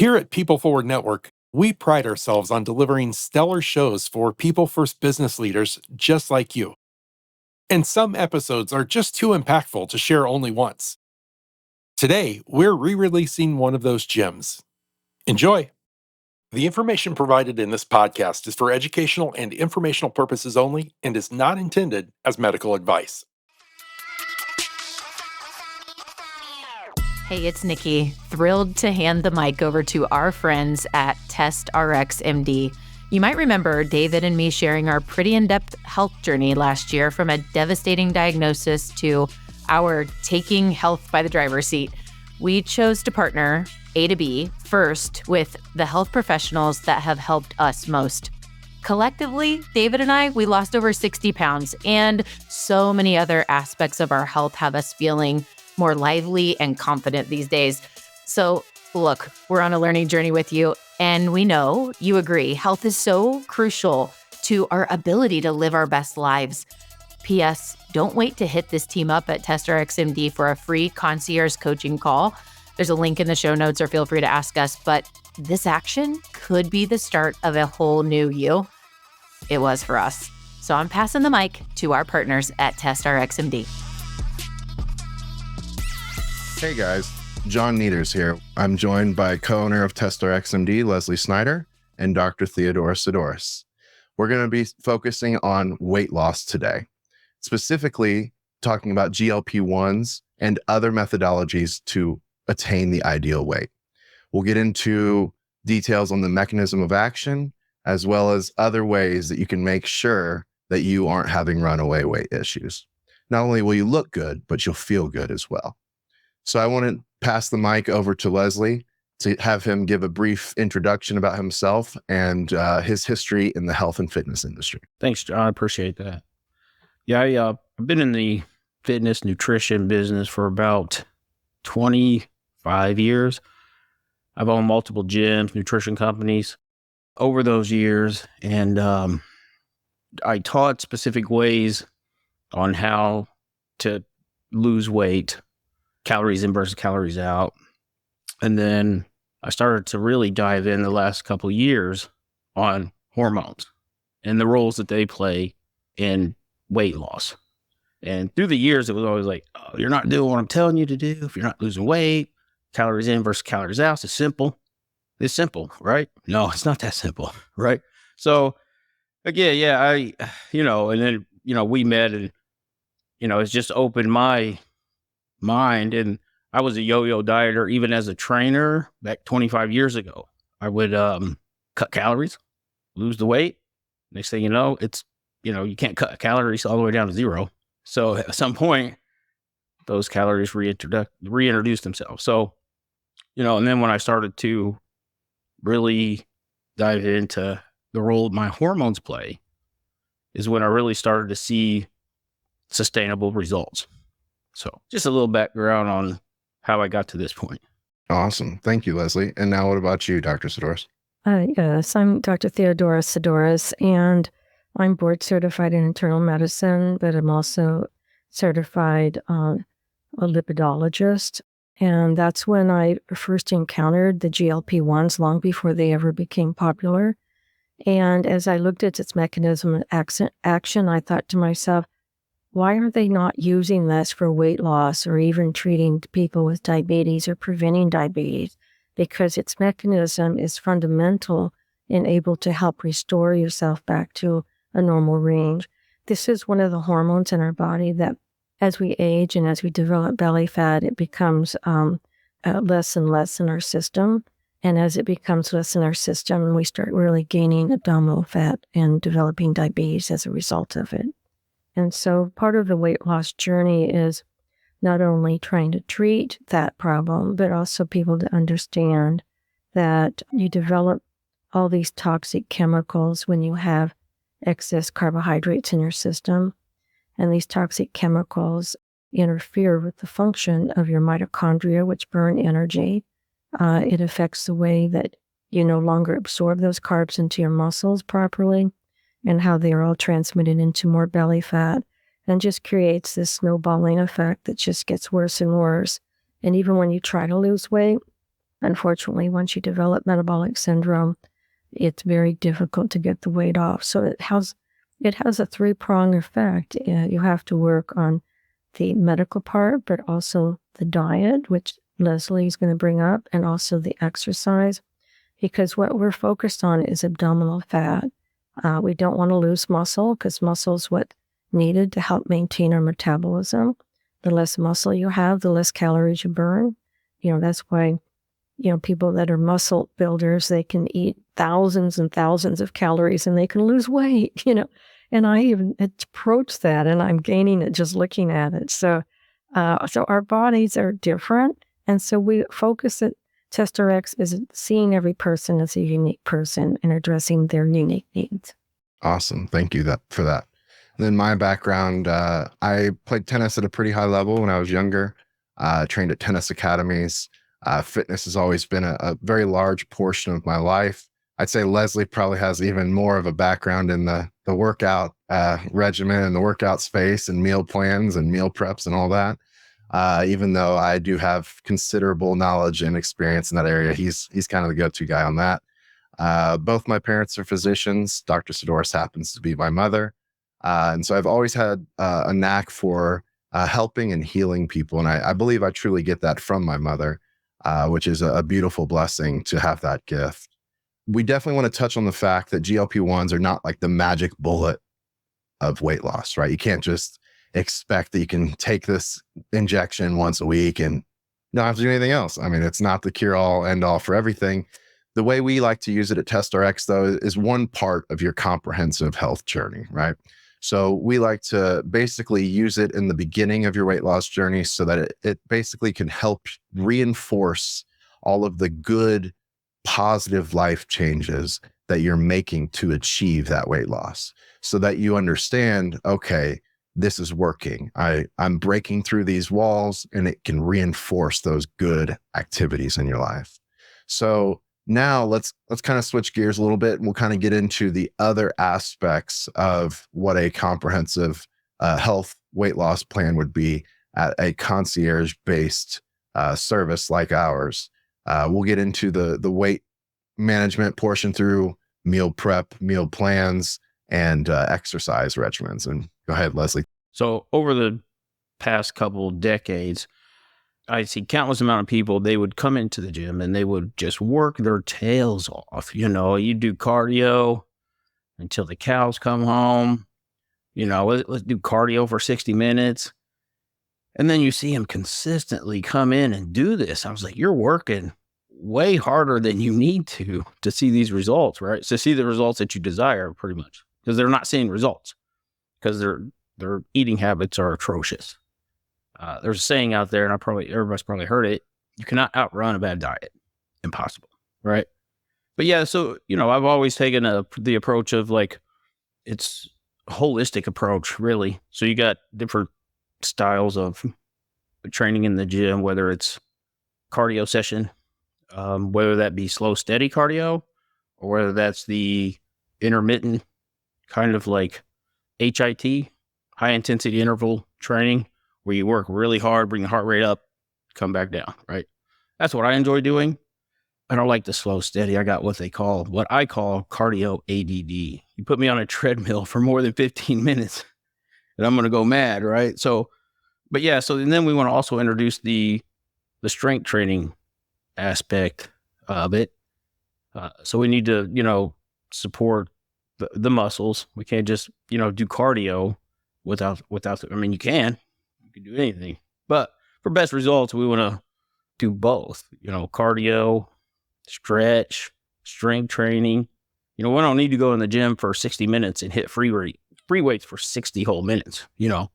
Here at People Forward Network, we pride ourselves on delivering stellar shows for people first business leaders just like you. And some episodes are just too impactful to share only once. Today, we're re-releasing one of those gems. Enjoy! The information provided in this podcast is for educational and informational purposes only and is not intended as medical advice. Hey, it's Nikki. Thrilled to hand the mic over to our friends at TestRxMD. You might remember David and me sharing our pretty in-depth health journey last year, from a devastating diagnosis to our taking health by the driver's seat. We chose to partner A to B first with the health professionals that have helped us most. Collectively, David and I, we lost over 60 pounds, and so many other aspects of our health have us feeling more lively and confident these days. So look, we're on a learning journey with you, and we know you agree. Health is so crucial to our ability to live our best lives. P.S. Don't wait to hit this team up at TestRxMD for a free concierge coaching call. There's a link in the show notes, or feel free to ask us. But this action could be the start of a whole new you. It was for us. So I'm passing the mic to our partners at TestRxMD. Hey guys, John Nieters here. I'm joined by co-owner of TestRxMD, Leslie Snider, and Dr. Saddoris. We're going to be focusing on weight loss today, specifically talking about GLP-1s and other methodologies to attain the ideal weight. We'll get into details on the mechanism of action, as well as other ways that you can make sure that you aren't having runaway weight issues. Not only will you look good, but you'll feel good as well. So I want to pass the mic over to Leslie to have him give a brief introduction about himself and his history in the health and fitness industry. Thanks, John. I appreciate that. Yeah, I've been in the fitness nutrition business for about 25 years. I've owned multiple gyms, nutrition companies over those years, and I taught specific ways on how to lose weight, calories in versus calories out. And then I started to really dive in the last couple of years on hormones and the roles that they play in weight loss. And through the years, it was always like, oh, you're not doing what I'm telling you to do. If you're not losing weight, calories in versus calories out, it's simple. It's simple, right? No, it's not that simple, right? So again, and then, we met, and, it's just opened my mind. And I was a yo-yo dieter even as a trainer back 25 years ago. I would cut calories, lose the weight. Next thing you know, it's, you can't cut calories all the way down to zero. So at some point, those calories reintroduce themselves. So, and then when I started to really dive into the role my hormones play is when I really started to see sustainable results. So just a little background on how I got to this point. Awesome. Thank you, Leslie. And now what about you, Dr. Saddoris? Yes, I'm Dr. Saddoris, and I'm board certified in internal medicine, but I'm also certified a lipidologist. And that's when I first encountered the GLP-1s, long before they ever became popular. And as I looked at its mechanism of action, I thought to myself, why are they not using this for weight loss or even treating people with diabetes or preventing diabetes? Because its mechanism is fundamental and able to help restore yourself back to a normal range. This is one of the hormones in our body that, as we age and as we develop belly fat, it becomes less and less in our system. And as it becomes less in our system, we start really gaining abdominal fat and developing diabetes as a result of it. And so part of the weight loss journey is not only trying to treat that problem, but also people to understand that you develop all these toxic chemicals when you have excess carbohydrates in your system. And these toxic chemicals interfere with the function of your mitochondria, which burn energy. It affects the way that you no longer absorb those carbs into your muscles properly, and how they are all transmitted into more belly fat, and just creates this snowballing effect that just gets worse and worse. And even when you try to lose weight, unfortunately, once you develop metabolic syndrome, it's very difficult to get the weight off. So it has a three-pronged effect. You have to work on the medical part, but also the diet, which Leslie is going to bring up, and also the exercise, because what we're focused on is abdominal fat. We don't want to lose muscle because muscle is what needed to help maintain our metabolism. The less muscle you have, the less calories you burn. That's why, people that are muscle builders, they can eat thousands and thousands of calories and they can lose weight, And I even approach that and I'm gaining it just looking at it. So our bodies are different. And so we focus at TestRx is seeing every person as a unique person and addressing their unique needs. Awesome. Thank you for that. And then my background, I played tennis at a pretty high level when I was younger, trained at tennis academies. Fitness has always been a very large portion of my life. I'd say Leslie probably has even more of a background in the workout regimen and the workout space and meal plans and meal preps and all that. Even though I do have considerable knowledge and experience in that area, he's kind of the go-to guy on that. Both my parents are physicians. Dr. Saddoris happens to be my mother. And so I've always had a knack for helping and healing people. And I believe I truly get that from my mother, which is a beautiful blessing to have that gift. We definitely want to touch on the fact that GLP-1s are not like the magic bullet of weight loss, right? You can't just expect that you can take this injection once a week and not have to do anything else. I mean, it's not the cure-all, end-all for everything. The way we like to use it at TestRx, though, is one part of your comprehensive health journey, right? So we like to basically use it in the beginning of your weight loss journey so that it basically can help reinforce all of the good, positive life changes that you're making to achieve that weight loss so that you understand, okay, this is working. I'm breaking through these walls and it can reinforce those good activities in your life. So now let's kind of switch gears a little bit and we'll kind of get into the other aspects of what a comprehensive health weight loss plan would be at a concierge-based service like ours. We'll get into the weight management portion through meal prep, meal plans, and exercise regimens. And go ahead, Leslie. So over the past couple decades, I see countless amount of people, they would come into the gym and they would just work their tails off. You do cardio until the cows come home. Let's do cardio for 60 minutes. And then you see them consistently come in and do this. I was like, you're working way harder than you need to see these results, right? To see the results that you desire, pretty much, because they're not seeing results because their eating habits are atrocious. There's a saying out there, and everybody's probably heard it: you cannot outrun a bad diet. Impossible, right? But yeah, so I've always taken the approach of like it's a holistic approach, really. So you got different styles of training in the gym, whether it's cardio session, whether that be slow, steady cardio, or whether that's the intermittent kind of like HIT, high intensity interval training, where you work really hard, bring the heart rate up, come back down, right? That's what I enjoy doing. I don't like the slow, steady. I got what I call cardio ADD. You put me on a treadmill for more than 15 minutes and I'm going to go mad, right? So and then we want to also introduce the strength training aspect of it. So we need to, support the muscles. We can't just, do cardio without, you can do anything, but for best results, we want to do both, cardio, stretch, strength training. We don't need to go in the gym for 60 minutes and hit free weights for 60 whole minutes. You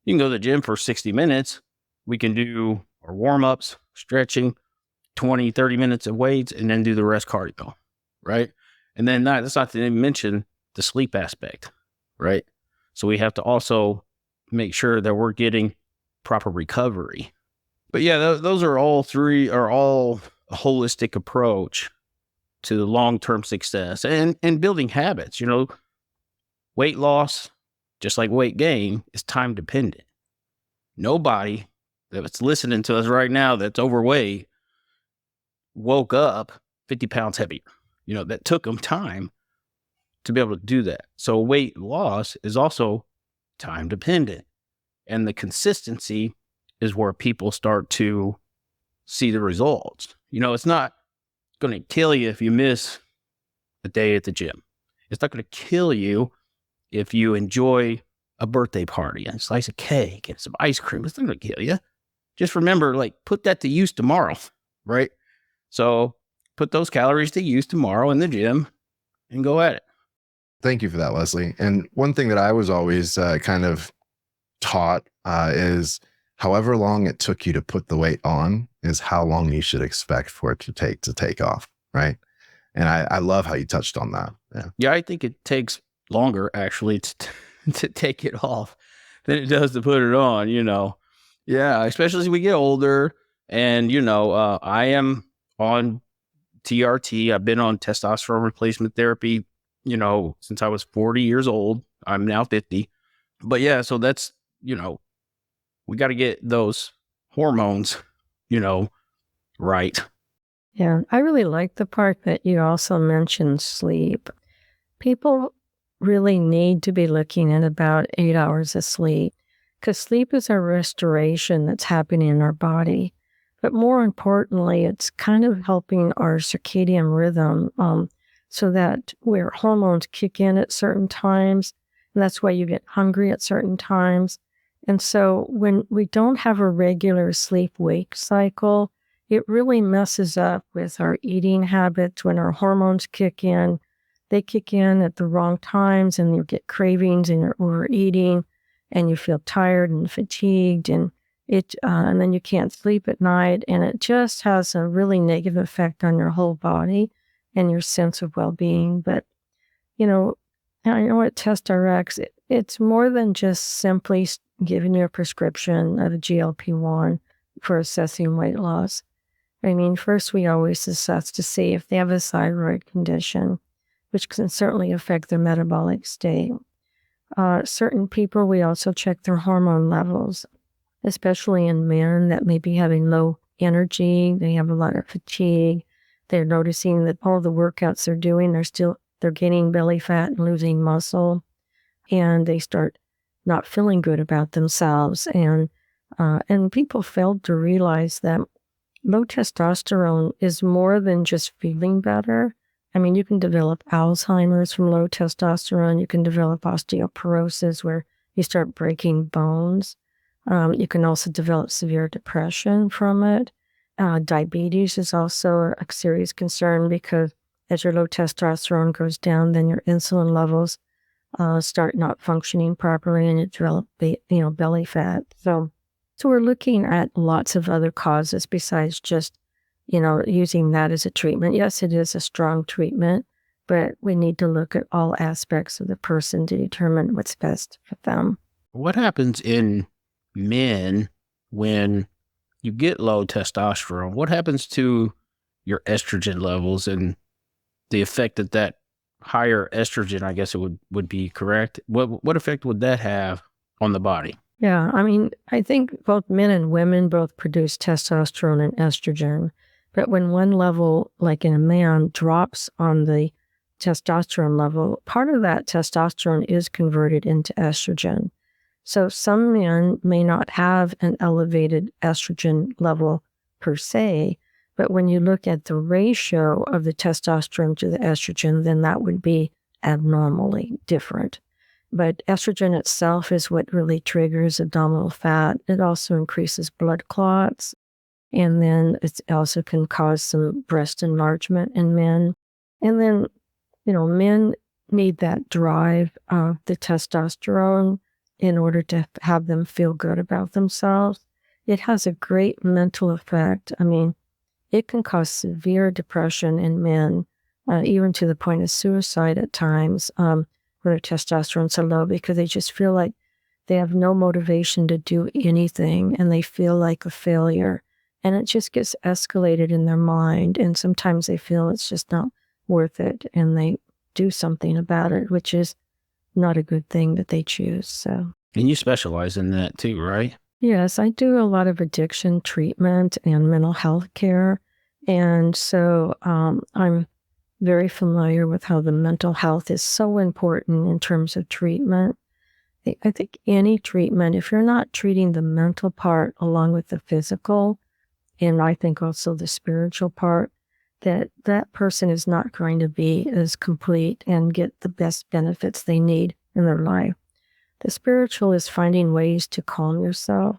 can go to the gym for 60 minutes. We can do our warm-ups, stretching, 20, 30 minutes of weights, and then do the rest cardio, right? And then that's not to even mention the sleep aspect, right? So we have to also make sure that we're getting proper recovery. But yeah, those are all a holistic approach to long-term success and building habits. Weight loss, just like weight gain, is time dependent. Nobody that's listening to us right now that's overweight woke up 50 pounds heavier. That took them time to be able to do that. So weight loss is also time dependent. And the consistency is where people start to see the results. It's not going to kill you if you miss a day at the gym. It's not going to kill you if you enjoy a birthday party and a slice of cake and some ice cream. It's not going to kill you. Just remember, put that to use tomorrow, right? So put those calories to use tomorrow in the gym and go at it. Thank you for that, Leslie. And one thing that I was always kind of taught is however long it took you to put the weight on is how long you should expect for it to take off, right? And I love how you touched on that. Yeah, I think it takes longer actually to take it off than it does to put it on, Yeah, especially as we get older. And, I am on TRT. I've been on testosterone replacement therapy, since I was 40 years old. I'm now 50. But yeah, so that's, we got to get those hormones, right. Yeah, I really like the part that you also mentioned sleep. People really need to be looking at about 8 hours of sleep, because sleep is a restoration that's happening in our body. But more importantly, it's kind of helping our circadian rhythm so that where hormones kick in at certain times, and that's why you get hungry at certain times. And so when we don't have a regular sleep-wake cycle, it really messes up with our eating habits. When our hormones kick in, they kick in at the wrong times, and you get cravings and you're overeating and you feel tired and fatigued, and then you can't sleep at night, and it just has a really negative effect on your whole body and your sense of well-being. But, I know at TestRx, it's more than just simply giving you a prescription of a GLP-1 for assessing weight loss. First we always assess to see if they have a thyroid condition, which can certainly affect their metabolic state. Certain people, we also check their hormone levels, especially in men that may be having low energy. They have a lot of fatigue. They're noticing that all the workouts they're doing, they're gaining belly fat and losing muscle, and they start not feeling good about themselves. And people failed to realize that low testosterone is more than just feeling better. You can develop Alzheimer's from low testosterone. You can develop osteoporosis, where you start breaking bones. You can also develop severe depression from it. Diabetes is also a serious concern, because as your low testosterone goes down, then your insulin levels start not functioning properly, and you develop belly fat. So we're looking at lots of other causes besides just using that as a treatment. Yes, it is a strong treatment, but we need to look at all aspects of the person to determine what's best for them. What happens in men when you get low testosterone? What happens to your estrogen levels and the effect that higher estrogen, I guess it would be correct? What effect would that have on the body? Yeah, I think both men and women both produce testosterone and estrogen. But when one level, like in a man, drops on the testosterone level, part of that testosterone is converted into estrogen. So some men may not have an elevated estrogen level per se, but when you look at the ratio of the testosterone to the estrogen, then that would be abnormally different. But estrogen itself is what really triggers abdominal fat. It also increases blood clots. And then it also can cause some breast enlargement in men. And then, men need that drive of the testosterone in order to have them feel good about themselves. It has a great mental effect. It can cause severe depression in men, even to the point of suicide at times, when their testosterone's so low, because they just feel like they have no motivation to do anything, and they feel like a failure. And it just gets escalated in their mind, and sometimes they feel it's just not worth it, and they do something about it, which is not a good thing that they choose. So. And you specialize in that too, right? Yes, I do a lot of addiction treatment and mental health care, And so I'm very familiar with how the mental health is so important in terms of treatment. I think any treatment, if you're not treating the mental part along with the physical, and I think also the spiritual part, that person is not going to be as complete and get the best benefits they need in their life. The spiritual is finding ways to calm yourself,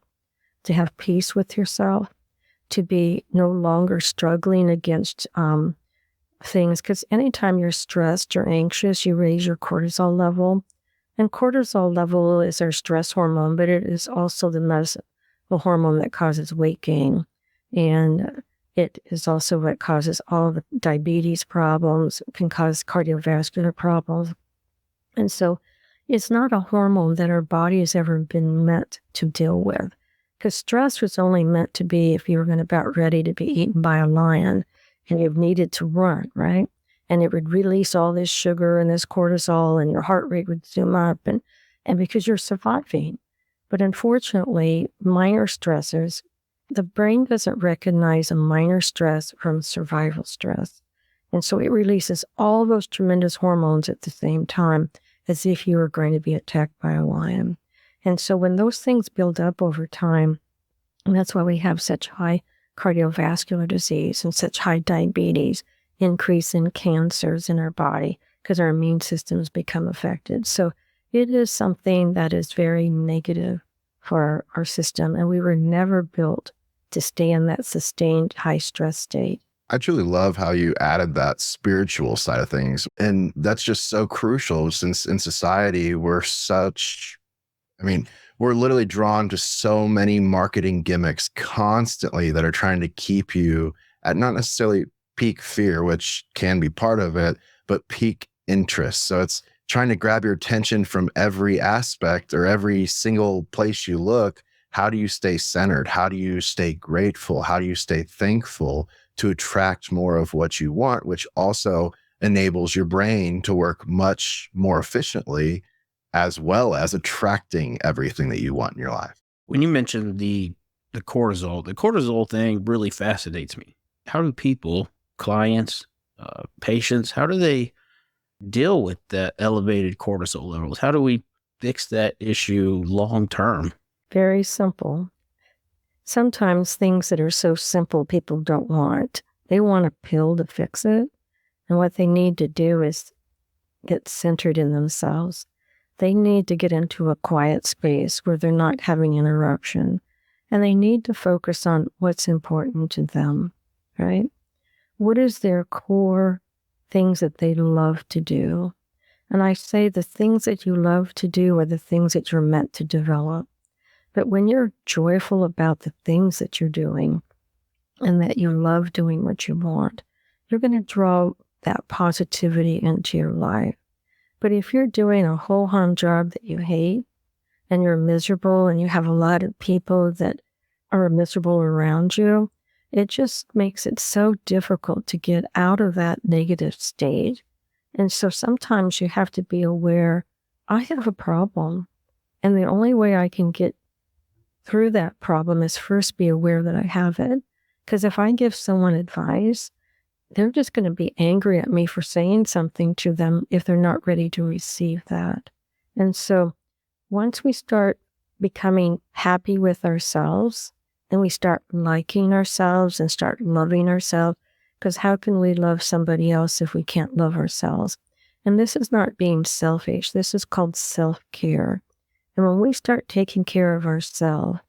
to have peace with yourself, to be no longer struggling against things. Because anytime you're stressed or anxious, you raise your cortisol level. And cortisol level is our stress hormone, but it is also the hormone that causes weight gain. And it is also what causes all the diabetes problems, can cause cardiovascular problems. And so it's not a hormone that our body has ever been meant to deal with. Because stress was only meant to be if you were going to about ready to be eaten by a lion and you needed to run, right? And it would release all this sugar and this cortisol and your heart rate would zoom up and because you're surviving. But unfortunately, minor stressors, the brain doesn't recognize a minor stress from survival stress. And so it releases all those tremendous hormones at the same time as if you were going to be attacked by a lion. And so when those things build up over time, and that's why we have such high cardiovascular disease and such high diabetes, increase in cancers in our body, because our immune systems become affected. So it is something that is very negative for our system, and we were never built to stay in that sustained high stress state. I truly love how you added that spiritual side of things. And that's just so crucial since in society, we're literally drawn to so many marketing gimmicks constantly that are trying to keep you at not necessarily peak fear, which can be part of it, but peak interest. So it's trying to grab your attention from every aspect or every single place you look. How do you stay centered? How do you stay grateful? How do you stay thankful to attract more of what you want, which also enables your brain to work much more efficiently, as well as attracting everything that you want in your life? When you mentioned the cortisol thing really fascinates me. How do people, clients, patients, how do they deal with the elevated cortisol levels? How do we fix that issue long term? Very simple. Sometimes things that are so simple people don't want. They want a pill to fix it. And what they need to do is get centered in themselves. They need to get into a quiet space where they're not having interruption. And they need to focus on what's important to them, right? What is their core things that they love to do? And I say the things that you love to do are the things that you're meant to develop. But when you're joyful about the things that you're doing and that you love doing what you want, you're going to draw that positivity into your life. But if you're doing a ho-hum job that you hate and you're miserable and you have a lot of people that are miserable around you, it just makes it so difficult to get out of that negative state. And so sometimes you have to be aware, I have a problem. And the only way I can get through that problem is first be aware that I have it. Because if I give someone advice, they're just going to be angry at me for saying something to them if they're not ready to receive that. And so once we start becoming happy with ourselves, and we start liking ourselves and start loving ourselves, because how can we love somebody else if we can't love ourselves? And this is not being selfish. This is called self-care. And when we start taking care of ourselves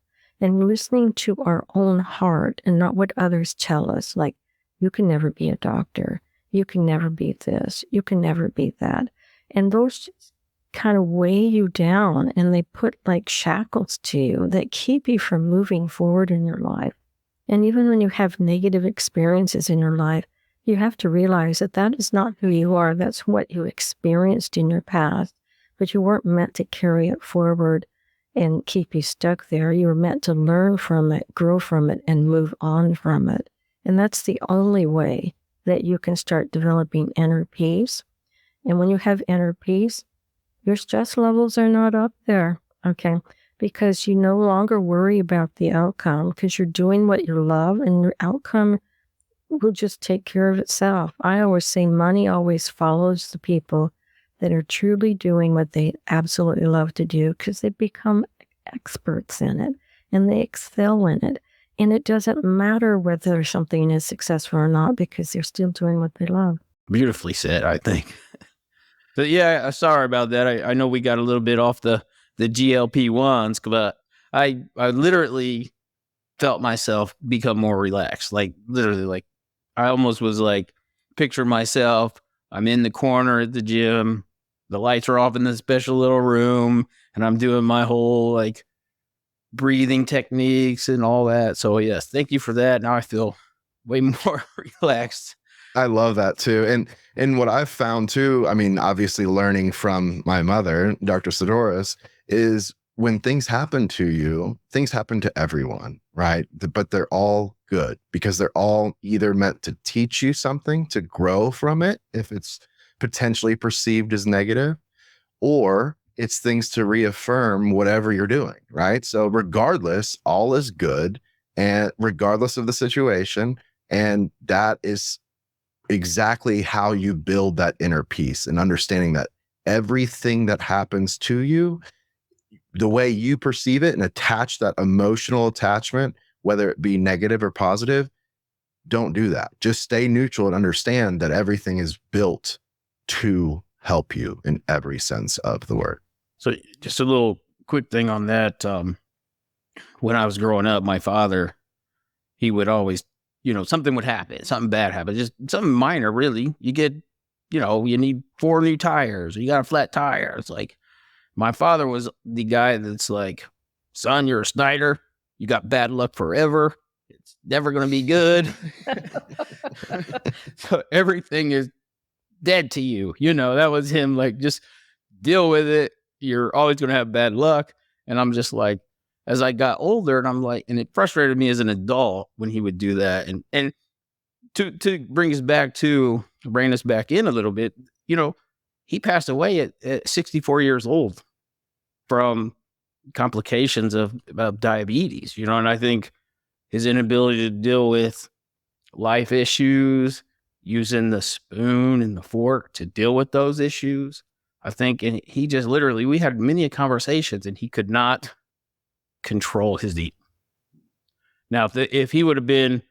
and listening to our own heart and not what others tell us, like, you can never be a doctor, you can never be this, you can never be that. And those kind of weigh you down and they put like shackles to you that keep you from moving forward in your life. And even when you have negative experiences in your life, you have to realize that that is not who you are. That's what you experienced in your past. But you weren't meant to carry it forward and keep you stuck there. You were meant to learn from it, grow from it, and move on from it. And that's the only way that you can start developing inner peace. And when you have inner peace, your stress levels are not up there, okay? Because you no longer worry about the outcome because you're doing what you love and your outcome will just take care of itself. I always say money always follows the people that are truly doing what they absolutely love to do, because they become experts in it and they excel in it. And it doesn't matter whether something is successful or not, because they're still doing what they love. Beautifully said, I think. So yeah, sorry about that. I know we got a little bit off the GLP-1s, but I literally felt myself become more relaxed. Like literally, like I almost was like, picture myself, I'm in the corner at the gym, the lights are off in the special little room, and I'm doing my whole like breathing techniques and all that. So yes, thank you for that. Now I feel way more relaxed. I love that too. And what I've found too, I mean, obviously learning from my mother, Dr. Saddoris, is when things happen to you, things happen to everyone, right? But they're all good because they're all either meant to teach you something, to grow from it, if it's potentially perceived as negative, or it's things to reaffirm whatever you're doing, right? So regardless, all is good, and regardless of the situation, and that is exactly how you build that inner peace, and understanding that everything that happens to you, the way you perceive it and attach that emotional attachment, whether it be negative or positive, don't do that. Just stay neutral and understand that everything is built to help you in every sense of the word. So just a little quick thing on that. When I was growing up, my father, he would always, something would happen, something bad happened, just something minor, really. You get, you need 4 new tires, or you got a flat tire. It's like, my father was the guy that's like, son, you're a Snider. You got bad luck forever. It's never going to be good. So everything is dead to you. That was him, like, just deal with it. You're always going to have bad luck. And I'm just like, as I got older, and I'm like, and it frustrated me as an adult when he would do that. And to bring us back in a little bit, he passed away at 64 years old from complications of diabetes, and I think his inability to deal with life issues, using the spoon and the fork to deal with those issues, I think, and he just literally, we had many conversations, and he could not control his eating. Now, if he would have been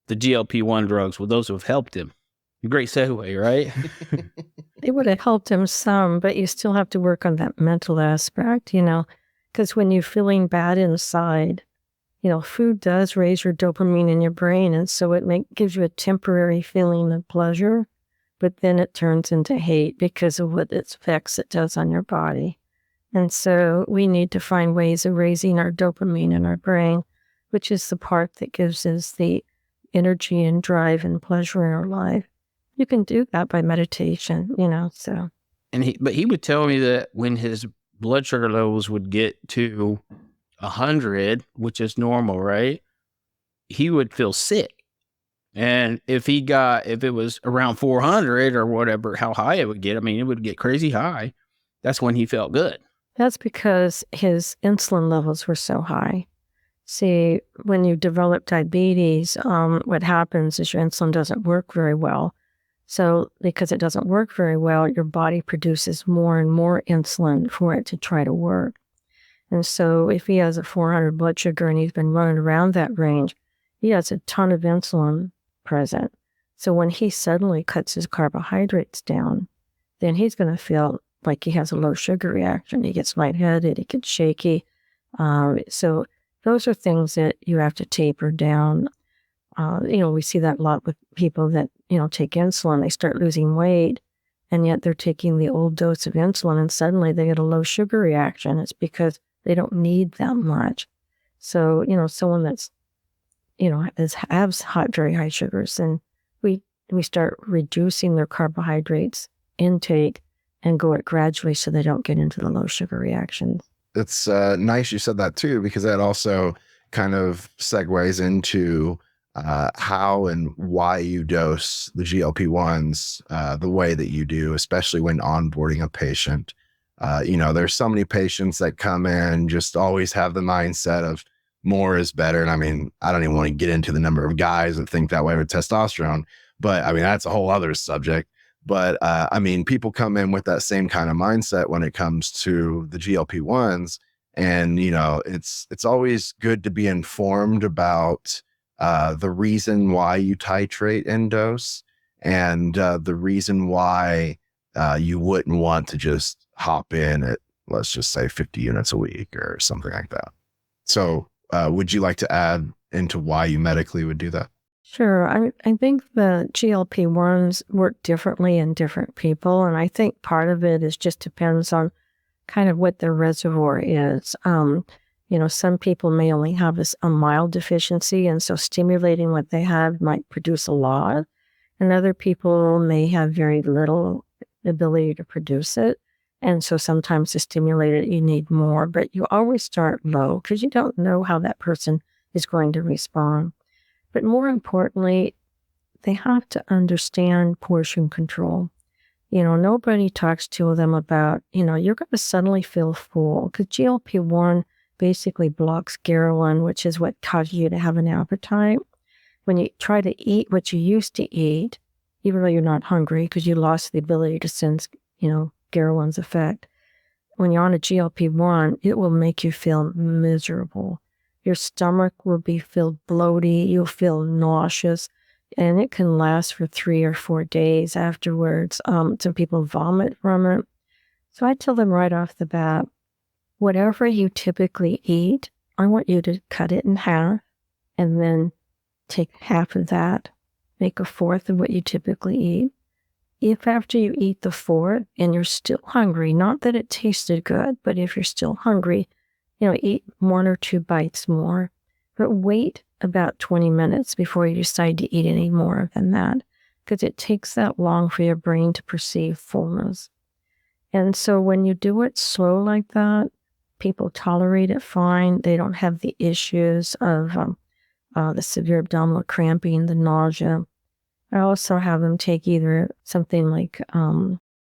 the GLP-1 drugs, well, those would have helped him. Great segue, right? It would have helped him some, but you still have to work on that mental aspect, because when you're feeling bad inside, food does raise your dopamine in your brain. And so it gives you a temporary feeling of pleasure, but then it turns into hate because of what its effects it does on your body. And so we need to find ways of raising our dopamine in our brain, which is the part that gives us the energy and drive and pleasure in our life. You can do that by meditation, so. But he would tell me that when his blood sugar levels would get to 100, which is normal, right? He would feel sick. And if it was around 400 or whatever, how high it would get, it would get crazy high. That's when he felt good. That's because his insulin levels were so high. See, when you develop diabetes, what happens is your insulin doesn't work very well. So because it doesn't work very well, your body produces more and more insulin for it to try to work. And so if he has a 400 blood sugar and he's been running around that range, he has a ton of insulin present. So when he suddenly cuts his carbohydrates down, then he's going to feel like he has a low sugar reaction. He gets lightheaded, he gets shaky. So those are things that you have to taper down. We see that a lot with people that, take insulin. They start losing weight, and yet they're taking the old dose of insulin, and suddenly they get a low sugar reaction. It's because they don't need that much. So, someone that's, has very high sugars, and we start reducing their carbohydrates intake and go it gradually so they don't get into the low sugar reactions. It's nice you said that too, because that also kind of segues into how and why you dose the GLP-1s the way that you do, especially when onboarding a patient. There's so many patients that come in, just always have the mindset of, more is better. And I mean, I don't even want to get into the number of guys that think that way with testosterone, but I mean, that's a whole other subject. But I mean, people come in with that same kind of mindset when it comes to the GLP-1s. And, you know, it's always good to be informed about the reason why you titrate and dose, and the reason why you wouldn't want to just hop in at, let's just say, 50 units a week or something like that. So would you like to add into why you medically would do that? Sure. I think the GLP-1s work differently in different people. And I think part of it is just depends on kind of what their reservoir is. You know, some people may only have a mild deficiency, and so stimulating what they have might produce a lot. And other people may have very little ability to produce it. And so sometimes to stimulate it, you need more. But you always start low because you don't know how that person is going to respond. But more importantly, they have to understand portion control. You know, nobody talks to them about, you know, you're going to suddenly feel full because GLP-1 basically blocks ghrelin, which is what causes you to have an appetite. When you try to eat what you used to eat, even though you're not hungry because you lost the ability to sense, you know, ghrelin's effect, when you're on a GLP-1, it will make you feel miserable. Your stomach will feel bloated, you'll feel nauseous, and it can last for 3 or 4 days afterwards. Some people vomit from it. So I tell them right off the bat, whatever you typically eat, I want you to cut it in half and then take half of that, make a fourth of what you typically eat. If after you eat the fourth and you're still hungry, not that it tasted good, but if you're still hungry, you know, eat 1 or 2 bites more, but wait about 20 minutes before you decide to eat any more than that, because it takes that long for your brain to perceive fullness. And so when you do it slow like that, people tolerate it fine. They don't have the issues of the severe abdominal cramping, the nausea. I also have them take either something like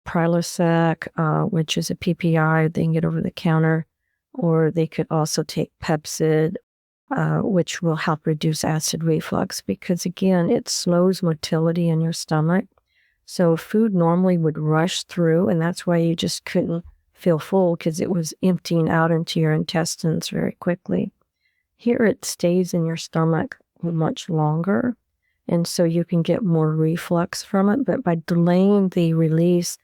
Prilosec, which is a PPI they can get over the counter, or they could also take Pepcid, which will help reduce acid reflux because, again, it slows motility in your stomach. So food normally would rush through, and that's why you just couldn't feel full because it was emptying out into your intestines very quickly. Here it stays in your stomach much longer, and so you can get more reflux from it. But by delaying the release,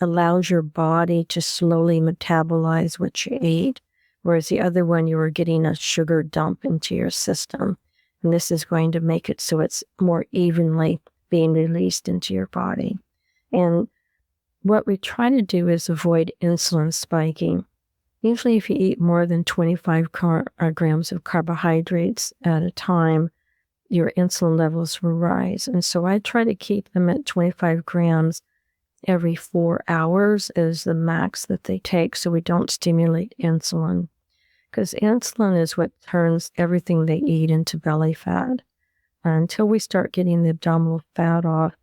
allows your body to slowly metabolize what you ate, whereas the other one, you were getting a sugar dump into your system. And this is going to make it so it's more evenly being released into your body. And what we try to do is avoid insulin spiking. Usually if you eat more than 25 grams of carbohydrates at a time, your insulin levels will rise. And so I try to keep them at 25 grams every 4 hours is the max that they take, so we don't stimulate insulin. Because insulin is what turns everything they eat into belly fat. Until we start getting the abdominal fat off,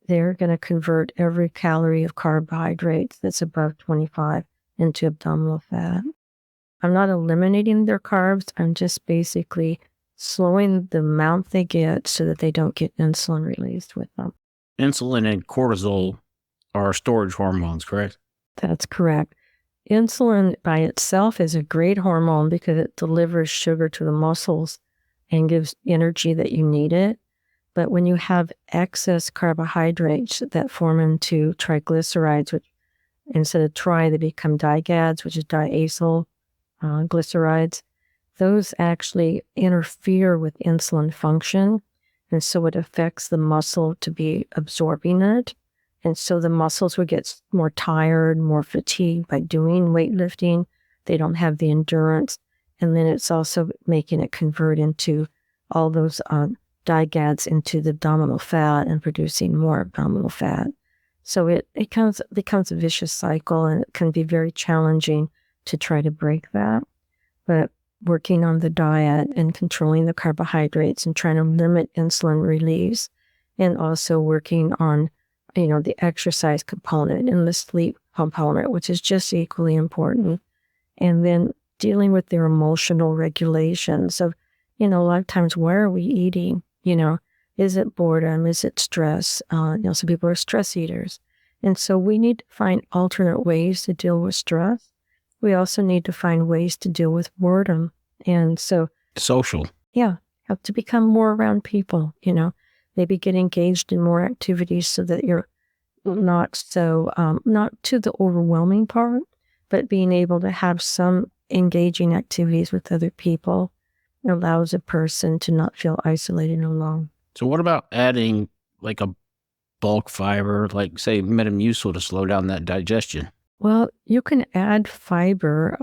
they're going to convert every calorie of carbohydrates that's above 25 into abdominal fat. I'm not eliminating their carbs. I'm just basically slowing the amount they get so that they don't get insulin released with them. Insulin and cortisol are storage hormones, correct? That's correct. Insulin by itself is a great hormone because it delivers sugar to the muscles and gives energy that you need it. But when you have excess carbohydrates that form into triglycerides, which instead of tri, they become digads, which is diacyl glycerides, those actually interfere with insulin function. And so it affects the muscle to be absorbing it. And so the muscles would get more tired, more fatigued by doing weightlifting. They don't have the endurance. And then it's also making it convert into all those digads into the abdominal fat and producing more abdominal fat. So it becomes a vicious cycle, and it can be very challenging to try to break that. But working on the diet and controlling the carbohydrates and trying to limit insulin release, and also working on the exercise component and the sleep component, which is just equally important. And then dealing with their emotional regulations of, a lot of times, why are we eating? Is it boredom? Is it stress? Some people are stress eaters. And so we need to find alternate ways to deal with stress. We also need to find ways to deal with boredom. And so, Social. yeah, have to become more around people, maybe get engaged in more activities so that you're not to the overwhelming part, but being able to have some engaging activities with other people allows a person to not feel isolated and alone. So what about adding like a bulk fiber, like say Metamucil, to slow down that digestion? Well, you can add fiber.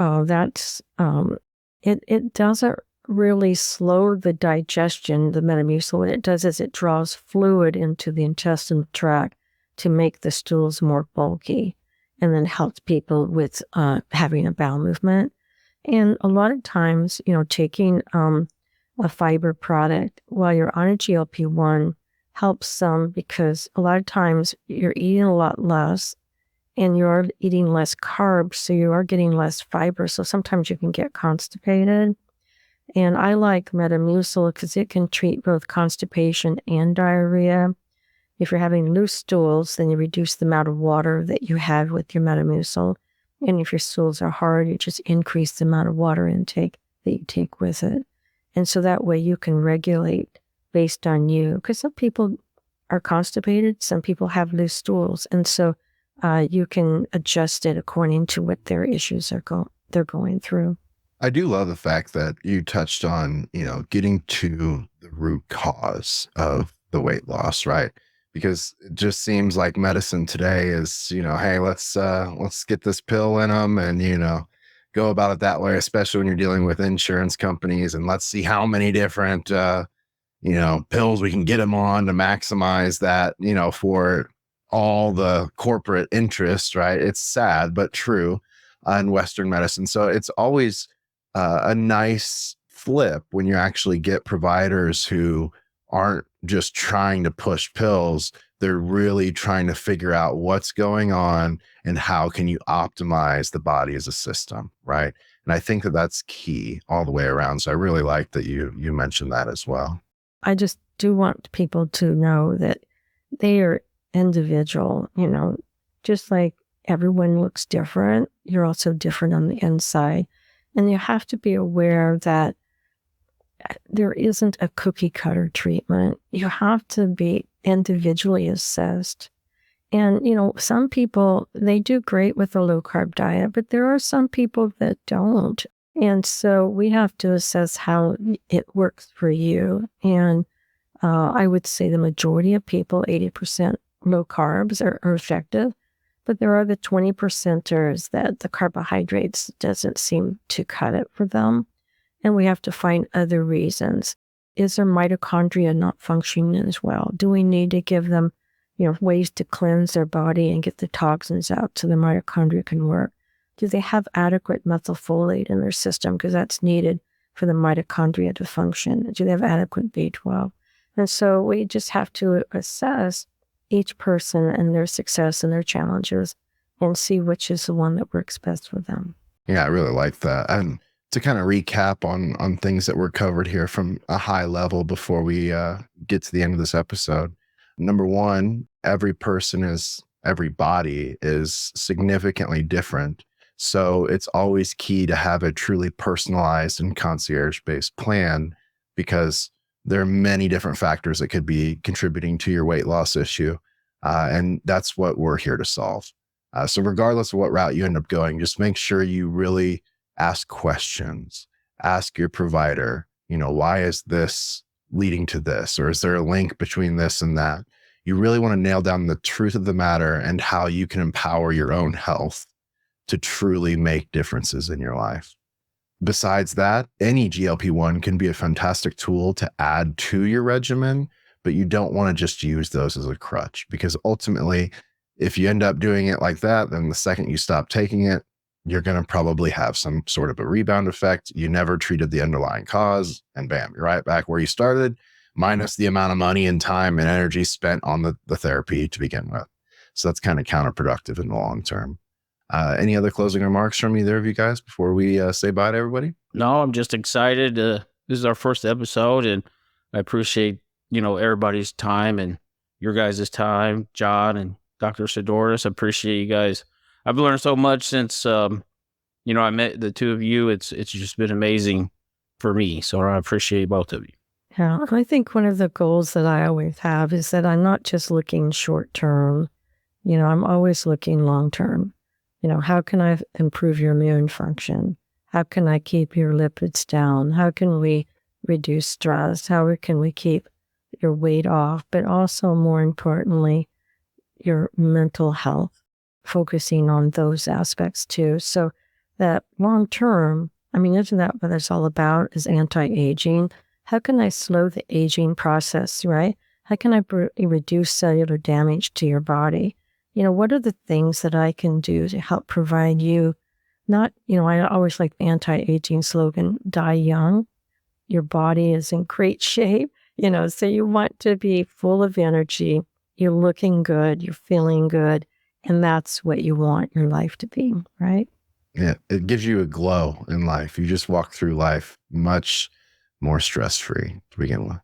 It doesn't really slow the digestion, the Metamucil. What it does is it draws fluid into the intestinal tract to make the stools more bulky, and then helps people with having a bowel movement. And a lot of times, taking a fiber product while you're on a GLP-1 helps some, because a lot of times you're eating a lot less and you're eating less carbs, so you are getting less fiber. So sometimes you can get constipated. And I like Metamucil because it can treat both constipation and diarrhea. If you're having loose stools, then you reduce the amount of water that you have with your Metamucil. And if your stools are hard, you just increase the amount of water intake that you take with it. And so that way you can regulate based on you. Because some people are constipated, some people have loose stools. And so you can adjust it according to what their issues they're going through. I do love the fact that you touched on, getting to the root cause of the weight loss, right? Because it just seems like medicine today is, hey, let's get this pill in them and, go about it that way, especially when you're dealing with insurance companies, and let's see how many different, pills we can get them on to maximize that, for all the corporate interest, right? It's sad, but true in Western medicine. So it's always a nice flip when you actually get providers who aren't just trying to push pills. They're really trying to figure out what's going on and how can you optimize the body as a system, right? And I think that that's key all the way around. So I really like that you mentioned that as well. I just do want people to know that they are individual, just like everyone looks different. You're also different on the inside. And you have to be aware that there isn't a cookie cutter treatment. You have to be individually assessed. And, some people, they do great with a low carb diet, but there are some people that don't. And so we have to assess how it works for you. And I would say the majority of people, 80% low carbs are effective. But there are the 20%ers that the carbohydrates doesn't seem to cut it for them. And we have to find other reasons. Is their mitochondria not functioning as well? Do we need to give them, ways to cleanse their body and get the toxins out so the mitochondria can work? Do they have adequate methylfolate in their system? Because that's needed for the mitochondria to function. Do they have adequate B12? And so we just have to assess each person and their success and their challenges and see which is the one that works best for them. Yeah, I really like that. And to kind of recap on things that were covered here from a high level before we get to the end of this episode. Number one, every body is significantly different. So it's always key to have a truly personalized and concierge-based plan, because there are many different factors that could be contributing to your weight loss issue. And that's what we're here to solve. So regardless of what route you end up going, just make sure you really ask questions. Ask your provider, why is this leading to this? Or is there a link between this and that? You really want to nail down the truth of the matter and how you can empower your own health to truly make differences in your life. Besides that, any GLP-1 can be a fantastic tool to add to your regimen, but you don't want to just use those as a crutch, because ultimately, if you end up doing it like that, then the second you stop taking it, you're going to probably have some sort of a rebound effect. You never treated the underlying cause, and bam, you're right back where you started, minus the amount of money and time and energy spent on the therapy to begin with. So that's kind of counterproductive in the long term. Any other closing remarks from either of you guys before we say bye to everybody? No, I'm just excited. This is our first episode, and I appreciate, everybody's time and your guys' time, John and Dr. Saddoris. I appreciate you guys. I've learned so much since, I met the two of you. It's just been amazing for me. So I appreciate both of you. Yeah, I think one of the goals that I always have is that I'm not just looking short term. I'm always looking long term. How can I improve your immune function? How can I keep your lipids down? How can we reduce stress? How can we keep your weight off? But also, more importantly, your mental health, focusing on those aspects too. So that long term, isn't that what it's all about, is anti-aging? How can I slow the aging process, right? How can I reduce cellular damage to your body? What are the things that I can do to help provide you, not, I always like the anti-aging slogan, die young. Your body is in great shape, so you want to be full of energy. You're looking good, you're feeling good, and that's what you want your life to be, right? Yeah, it gives you a glow in life. You just walk through life much more stress-free to begin with.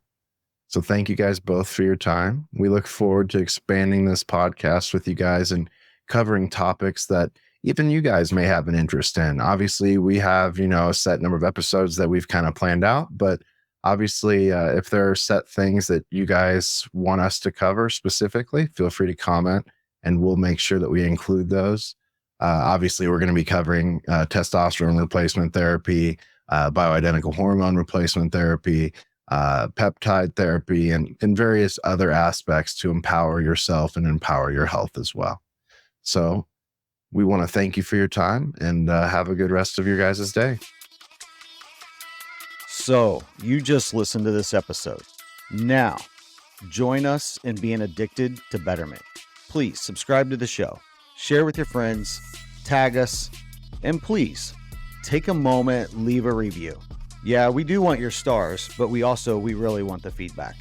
So thank you guys both for your time. We look forward to expanding this podcast with you guys and covering topics that even you guys may have an interest in. Obviously, we have, a set number of episodes that we've kind of planned out, but obviously, if there are set things that you guys want us to cover specifically, feel free to comment and we'll make sure that we include those. Obviously, we're going to be covering testosterone replacement therapy, bioidentical hormone replacement therapy, peptide therapy, and various other aspects to empower yourself and empower your health as well. So we want to thank you for your time and have a good rest of your guys' day. So you just listened to this episode. Now, join us in being addicted to betterment. Please subscribe to the show, share with your friends, tag us, and please take a moment, leave a review. Yeah, we do want your stars, but we really want the feedback.